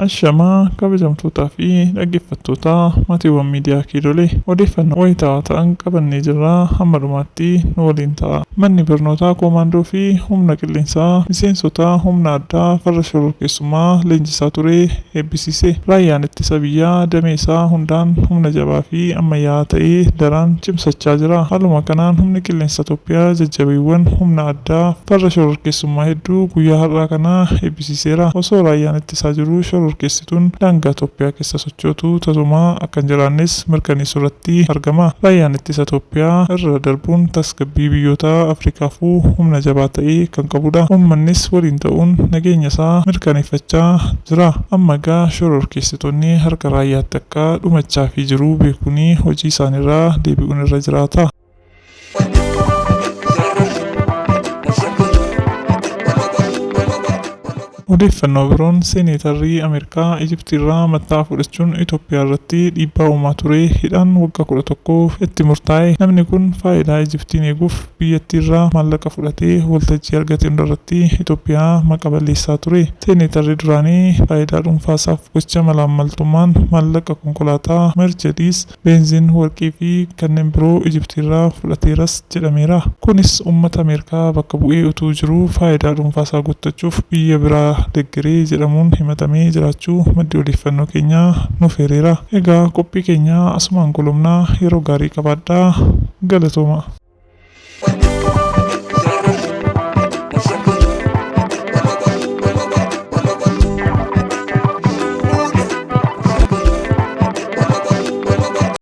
Ashamaa kabajamtootaa fi dhaggeeffattoota maatiiwwan miidiyaa Kiilolee odeeffannoo wayitaawaa ta'an qabannee jirra. Hamma dhumaatti nu waliin ta'a. Manni barnootaa koomaandoo fi humna qilleensaa miseensota humna addaa farra shororkeessummaa leenjisaa ture eebbisiise. Raayyaan ittisa biyyaa damee isaa hundaan humna jabaa fi ammayyaa ta'ee daran cimsachaa jira. Haaluma kanaan humni qilleensa Itoophiyaa jajjabeewwan humna addaa farra shororkeessummaa hedduu guyyaa har'aa kana eebbisiiseera. Osoo raayyaan ittisaa jiru shororkeessituun daangaa Itoophiyaa keessa sochootu tasumaa akka hin jiraannes mirkaneessuu irratti argama. Raayyaan ittisa Itoophiyaa irra darbuun tasgabbii biyyoota Afrikaafuu humna jabaa ta'ee kan qabudha. Uummannis waliin ta'uun nageenya isaa mirkaneeffachaa jira. Amma egaa shororkeessitoonni harka raayyaatti akka dhumachaa fi jiru beekuun hojii isaaniirraa deebi'uun irra jiraata. Odeeffannoo biroon seeneetarri Ameerikaa Ijiptiirraa matta'aa fudhachuun Itoophiyaa irratti dhiibbaa uumaa ture hidhaan waggaa 11 itti murtaa'e. Namni kun faayidaa Ijiptiin eeguuf biyyattiirraa maallaqa fudhatee waltajjii argate hundarratti Itoophiyaa maqaa balleessaa ture. Seeneetarri duraanii faayidaa dhuunfaasaaf gocha malaammaltummaan maallaqa konkolaataa, Mercedes, beenziin, warqii fi kanneen biroo Ijiptiirraa fudhateeras jedhameera. Kunis uummata Ameerikaa bakka bu'ee utuu jiru faayidaa dhuunfaasaa guuttachuuf biyya biraa deeggaree jedhamuun himatamee jiraachuu maddi odeeffannoo keenyaa nuuf hireera. Egaa qophii keenya asumaan goolabnaa yeroo gaarii qabaadhaa. Galatooma.